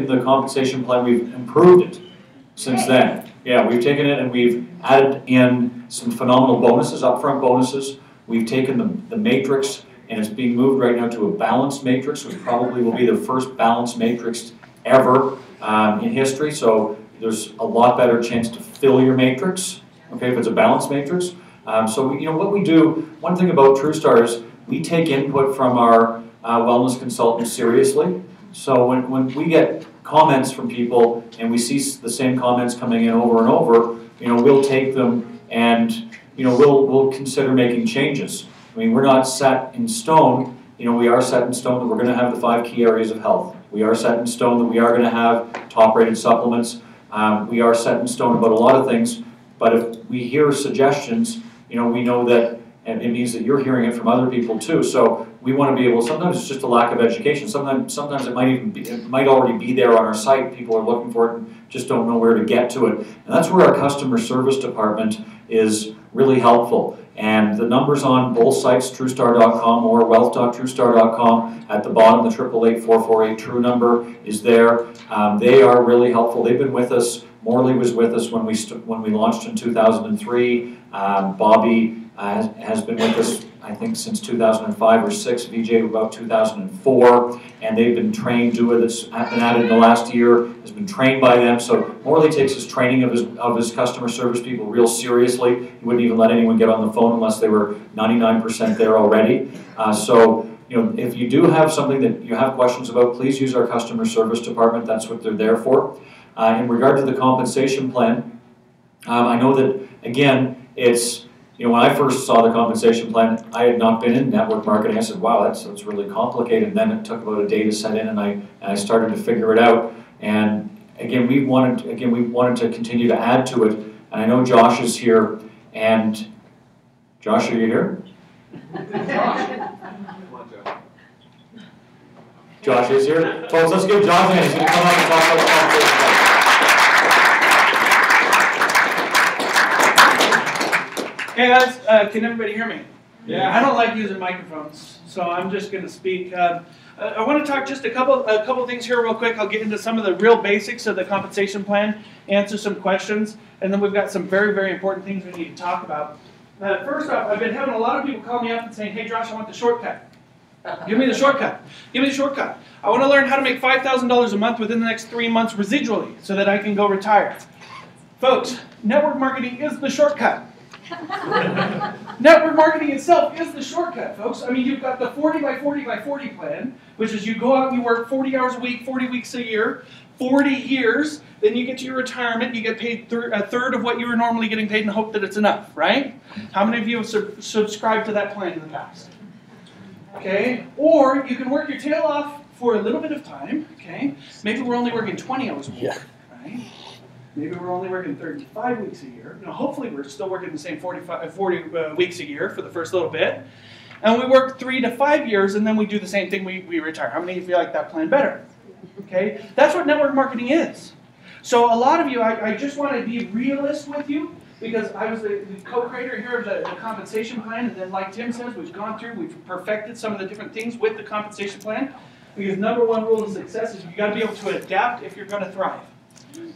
taken the compensation plan, we've improved it since then. Yeah, we've taken it and we've added in some phenomenal bonuses, upfront bonuses. We've taken the matrix and it's being moved right now to a balanced matrix, which probably will be the first balanced matrix ever in history. So there's a lot better chance to fill your matrix, okay, if it's a balanced matrix. So we, what we do, one thing about Truestar is we take input from our wellness consultants seriously. So when we get comments from people and we see the same comments coming in over and over, we'll take them and we'll consider making changes. I mean, we're not set in stone. We are set in stone that we're going to have the 5 key areas of health. We are set in stone that we are going to have top-rated supplements. We are set in stone about a lot of things. But if we hear suggestions, we know that, and it means that you're hearing it from other people too. So we want to be able. Sometimes it's just a lack of education. Sometimes it might even be, it might already be there on our site. People are looking for it and just don't know where to get to it. And that's where our customer service department is really helpful. And the numbers on both sites, Truestar.com or wealth.truestar.com, at the bottom, the 888-448-TRUE number is there. They are really helpful. They've been with us. Morley was with us when we launched in 2003. Bobby has been with us, I think, since 2005 or 6. VJ about 2004, and they've been trained. Dua, that's been added in the last year, has been trained by them. So Morley takes his training of his customer service people real seriously. He wouldn't even let anyone get on the phone unless they were 99% there already. So if you do have something that you have questions about, please use our customer service department. That's what they're there for. In regard to the compensation plan, I know that, again, it's, when I first saw the compensation plan, I had not been in network marketing. I said, wow, that's really complicated. And then it took about a day to set in, and I started to figure it out. And again, we wanted to continue to add to it. And I know Josh is here. And Josh, are you here? Josh is here. Folks, let's give Josh a hand. He's going to come up and talk about the compensation plan. Hey guys, can everybody hear me? Yeah. I don't like using microphones, so I'm just going to speak. I want to talk just a couple things here real quick. I'll get into some of the real basics of the compensation plan, answer some questions, and then we've got some very, very important things we need to talk about. First off, I've been having a lot of people call me up and saying, hey Josh, I want the shortcut. Give me the shortcut. Give me the shortcut. I want to learn how to make $5,000 a month within the next 3 months residually so that I can go retire. Folks, network marketing is the shortcut. Network marketing itself is the shortcut, folks. I mean, you've got the 40 by 40 by 40 plan, which is you go out and you work 40 hours a week, 40 weeks a year, 40 years, then you get to your retirement, you get paid a third of what you were normally getting paid and hope that it's enough, right? How many of you have subscribed to that plan in the past? Okay, or you can work your tail off for a little bit of time, okay? Maybe we're only working 20 hours a week, right? Maybe we're only working 35 weeks a year. Hopefully we're still working the same 40 weeks a year for the first little bit. And we work 3 to 5 years, and then we do the same thing, we retire. How many of you like that plan better? Okay, that's what network marketing is. So a lot of you, I just want to be realist with you, because I was the co-creator here of the compensation plan, and then like Tim says, we've gone through, we've perfected some of the different things with the compensation plan. Because #1 rule of success is you've got to be able to adapt if you're going to thrive.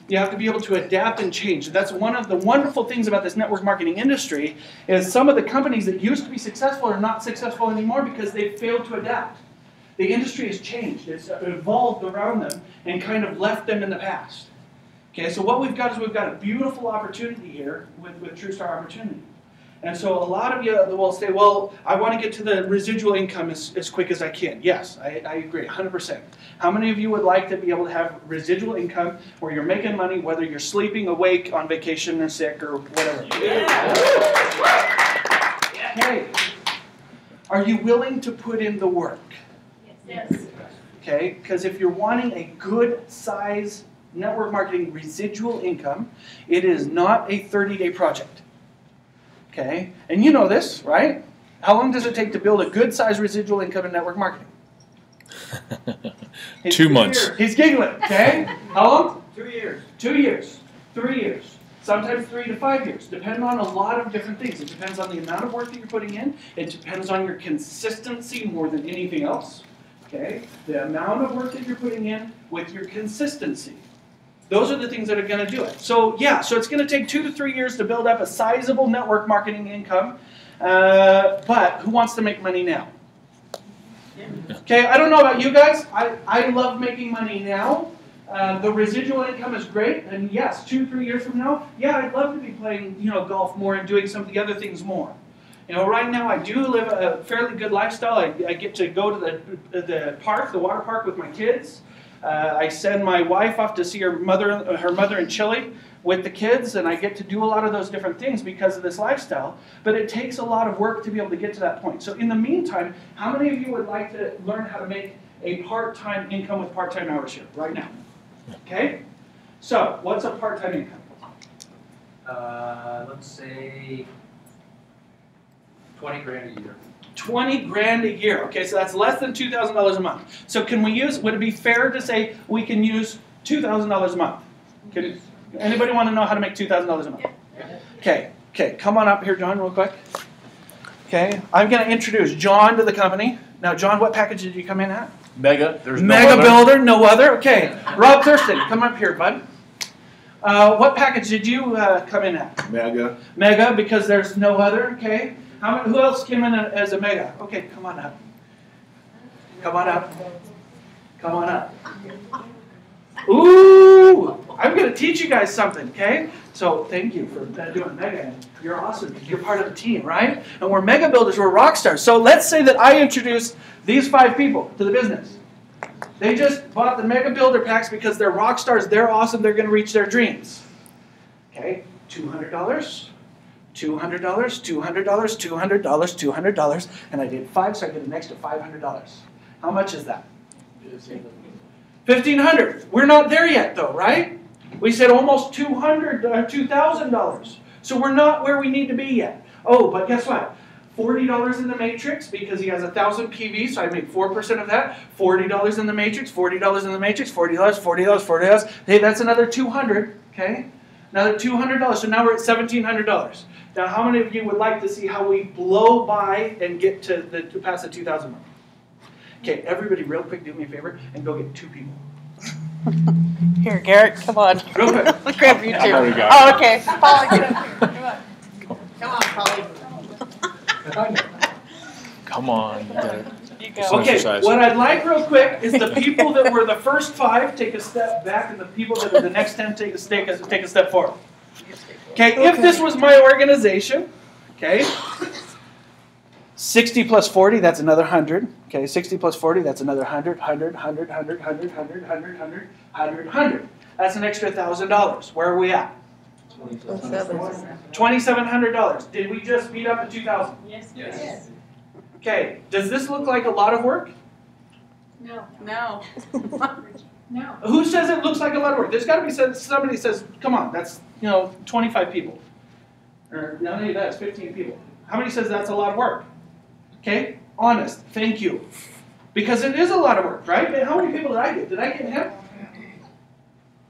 You have to be able to adapt and change. That's one of the wonderful things about this network marketing industry is some of the companies that used to be successful are not successful anymore because they've failed to adapt. The industry has changed. It's evolved around them and kind of left them in the past. Okay, so what we've got is we've got a beautiful opportunity here with Truestar Opportunity. And so a lot of you will say, well, I want to get to the residual income as quick as I can. Yes, I agree, 100%. How many of you would like to be able to have residual income where you're making money whether you're sleeping, awake, on vacation, or sick, or whatever? Yeah. Okay. Are you willing to put in the work? Yes. Okay, because if you're wanting a good size network marketing residual income, it is not a 30-day project. Okay, and you know this, right? How long does it take to build a good size residual income in network marketing? 2 months. He's giggling, okay? How long? 2 years. 2 years. 3 years. Sometimes 3 to 5 years. Depending on a lot of different things. It depends on the amount of work that you're putting in. It depends on your consistency more than anything else. Okay? The amount of work that you're putting in with your consistency. Those are the things that are going to do it. So yeah, so it's going to take 2 to 3 years to build up a sizable network marketing income. But who wants to make money now? Okay, I don't know about you guys. I love making money now. The residual income is great, and yes, 2 to 3 years from now, yeah, I'd love to be playing, golf more and doing some of the other things more. Right now I do live a fairly good lifestyle. I get to go to the park, the water park, with my kids. I send my wife off to see her mother in Chile with the kids, and I get to do a lot of those different things because of this lifestyle. But it takes a lot of work to be able to get to that point. So in the meantime, how many of you would like to learn how to make a part-time income with part-time hours here, right now? Okay? So, what's a part-time income? Let's say 20 grand a year. 20 grand a year. Okay, so that's less than $2,000 a month. So would it be fair to say we can use $2,000 a month? Anybody want to know how to make $2,000 a month? Okay, come on up here, John, real quick. Okay, I'm going to introduce John to the company. Now, John, what package did you come in at? Mega. There's no Mega other. Builder, no other. Okay, Rob Thurston, come up here, bud. What package did you come in at? Mega. Mega, because there's no other. Okay. Who else came in as a mega? Okay, come on up. Come on up. Come on up. Ooh! I'm going to teach you guys something, okay? So thank you for doing mega. You're awesome. You're part of the team, right? And we're mega builders. We're rock stars. So let's say that I introduce these 5 people to the business. They just bought the mega builder packs because they're rock stars. They're awesome. They're going to reach their dreams. Okay, $200. $200, $200, $200, $200, and I did 5, so I get an extra $500. How much is that? $1,500. We're not there yet, though, right? We said almost $2,000. So we're not where we need to be yet. Oh, but guess what? $40 in the matrix because he has 1,000 PV, so I make 4% of that. $40 in the matrix, $40 in the matrix, $40, $40, $40. Hey, that's another $200. Okay, another $200. So now we're at $1,700. Now, how many of you would like to see how we blow by and get to past the 2,000 mark? Okay, everybody, real quick, do me a favor and go get 2 people. Here, Garrett, come on. Real quick. Let's grab you two. There we go. Oh, okay. Polly, get up here. Come on, Polly. Come on. You go. Okay, Exercise. what I'd like real quick is the people that were the first 5 take a step back, and the people that are the next 10 take a step forward. Okay, if this was my organization, okay, 60 plus 40, that's another 100. Okay, 60 plus 40, that's another 100, 100, 100, 100, 100, 100, 100, 100, 100, 100. That's an extra $1,000. Where are we at? $2,700. Did we just beat up at 2,000? Yes. Okay, does this look like a lot of work? No. No. No. Who says it looks like a lot of work? There's got to be somebody says, come on, that's 25 people. Or no, that's 15 people. How many says that's a lot of work? Okay, honest, thank you. Because it is a lot of work, right? And how many people did I get? Did I get him?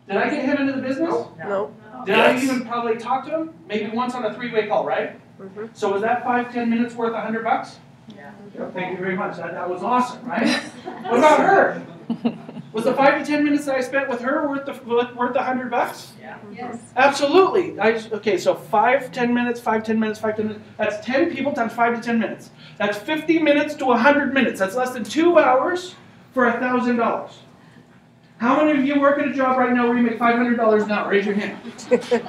Did I get him into the business? No. Did I even probably talk to him? Maybe once on a 3-way call, right? Mm-hmm. So was that 5-10 minutes worth $100? Yeah. Thank you very much. That was awesome, right? What about her? Was the 5 to 10 minutes that I spent with her worth the $100? Yeah. Yes. Absolutely. Okay, so 5, 10 minutes, 5, 10 minutes, 5, 10 minutes. That's 10 people times 5 to 10 minutes. That's 50 minutes to 100 minutes. That's less than 2 hours for $1,000. How many of you work at a job right now where you make $500 an hour? Raise your hand. Okay,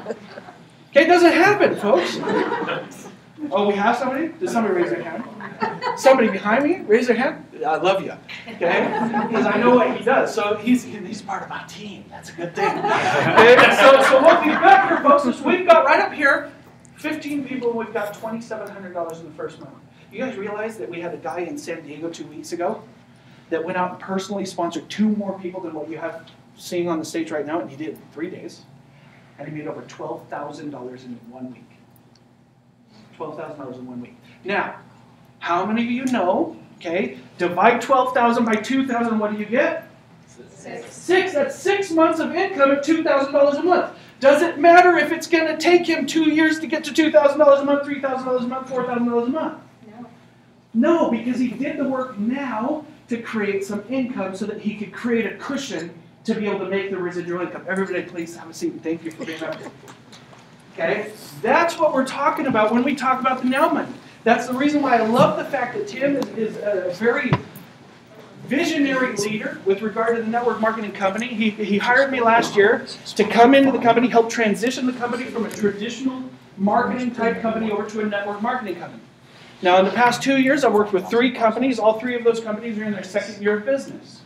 it doesn't happen, folks. Oh, we have somebody? Did somebody raise their hand? Somebody behind me? Raise their hand? I love you. Okay? Because I know what he does. So he's part of my team. That's a good thing. Okay? So what we've got here, folks, is we've got right up here 15 people, and we've got $2,700 in the first month. You guys realize that we had a guy in San Diego 2 weeks ago that went out and personally sponsored 2 more people than what you have seeing on the stage right now, and he did it in 3 days. And he made over $12,000 in 1 week. $12,000 in 1 week. Now, how many of you know, okay, divide 12,000 by 2,000, what do you get? 6. That's 6 months of income at $2,000 a month. Does it matter if it's going to take him 2 years to get to $2,000 a month, $3,000 a month, $4,000 a month? No. No, because he did the work now to create some income so that he could create a cushion to be able to make the residual income. Everybody please have a seat and thank you for being up here. Okay? That's what we're talking about when we talk about the now money. That's the reason why I love the fact that Tim is a very visionary leader with regard to the network marketing company. He hired me last year to come into the company, help transition the company from a traditional marketing type company over to a network marketing company. Now in the past 2 years I've worked with 3 companies. All 3 of those companies are in their 2nd year of business.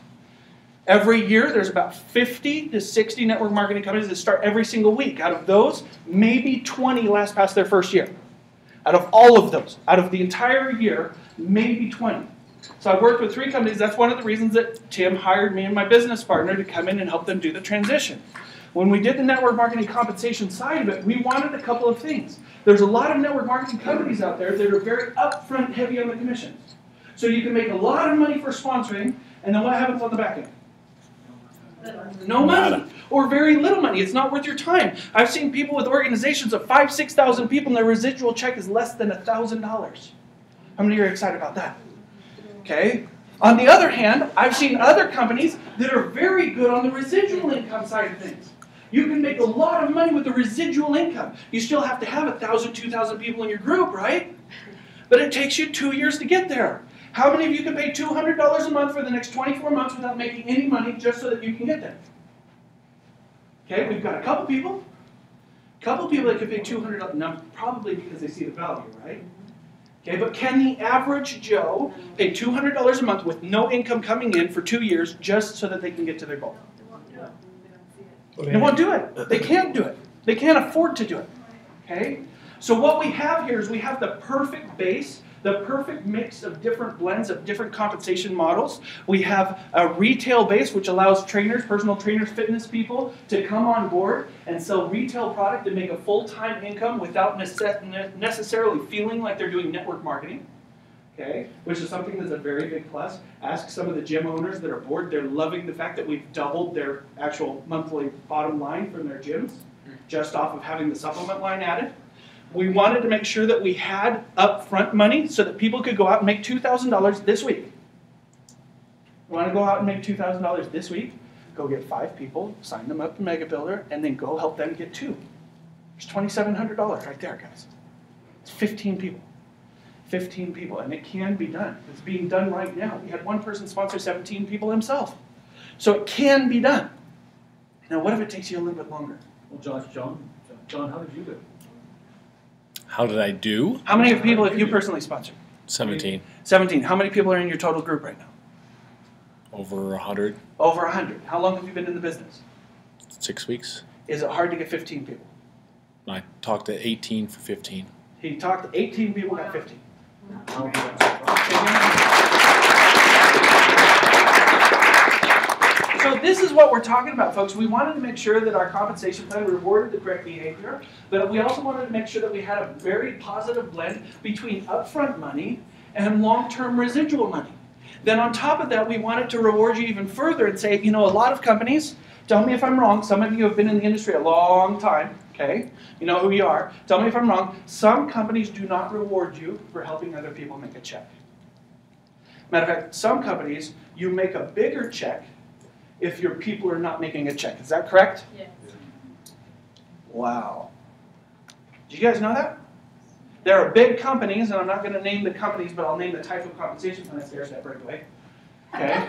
Every year there's about 50 to 60 network marketing companies that start every single week. Out of those, maybe 20 last past their 1st year. Out of all of those, out of the entire year, maybe 20. So I've worked with 3 companies. That's one of the reasons that Tim hired me and my business partner to come in and help them do the transition. When we did the network marketing compensation side of it, we wanted a couple of things. There's a lot of network marketing companies out there that are very upfront heavy on the commissions. So you can make a lot of money for sponsoring, and then what happens on the back end? No money, or very little money. It's not worth your time. I've seen people with organizations of 5,000 to 6,000 people and their residual check is less than $1,000. How many of you are excited about that? Okay. On the other hand, I've seen other companies that are very good on the residual income side of things. You can make a lot of money with the residual income. You still have to have 1,000, 2,000 people in your group, right? But it takes you 2 years to get there. How many of you can pay $200 a month for the next 24 months without making any money just so that you can get there? Okay, we've got a couple people that can pay $200, now probably because they see the value, right? Okay, but can the average Joe pay $200 a month with no income coming in for 2 years just so that they can get to their goal? They won't do it. They can't do it. They can't afford to do it. Okay? So what we have here is we have the perfect base, the perfect mix of different blends of different compensation models. We have a retail base which allows trainers, personal trainers, fitness people to come on board and sell retail product and make a full-time income without necessarily feeling like they're doing network marketing. Okay, which is something that's a very big plus. Ask some of the gym owners that are bored. They're loving the fact that we've doubled their actual monthly bottom line from their gyms just off of having the supplement line added. We wanted to make sure that we had upfront money so that people could go out and make $2,000 this week. You want to go out and make $2,000 this week? Go get 5 people, sign them up to Mega Builder, and then go help them get 2. There's $2,700 right there, guys. It's 15 people. 15 people, and it can be done. It's being done right now. We had one person sponsor 17 people himself. So it can be done. Now, what if it takes you a little bit longer? Well, John, how did you do it? How did I do? How many people have you personally sponsored? 17. 17. How many people are in your total group right now? Over 100. Over 100. How long have you been in the business? 6 weeks. Is it hard to get 15 people? I talked to 18 for 15. He talked to 18 people, got 15. So this is what we're talking about, folks. We wanted to make sure that our compensation plan rewarded the correct behavior, but we also wanted to make sure that we had a very positive blend between upfront money and long-term residual money. Then on top of that, we wanted to reward you even further and say, you know, a lot of companies, tell me if I'm wrong, some of you have been in the industry a long time, okay? You know who you are. Tell me if I'm wrong. Some companies do not reward you for helping other people make a check. Matter of fact, some companies, you make a bigger check if your people are not making a check. Is that correct? Yes. Wow. Do you guys know that? There are big companies, and I'm not going to name the companies, but I'll name the type of compensation plan. Stair-step breakaway. Okay.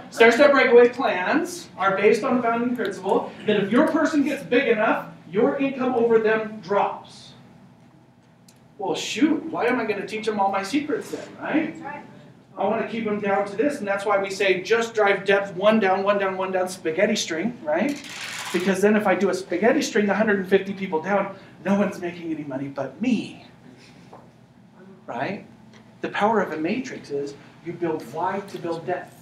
Stair-step breakaway plans are based on the founding principle that if your person gets big enough, your income over them drops. Well, shoot, why am I going to teach them all my secrets then, right? That's right. I want to keep them down to this, and that's why we say just drive depth, one down, one down, one down, spaghetti string, right? Because then if I do a spaghetti string 150 people down, no one's making any money but me, right? The power of a matrix is you build wide to build depth.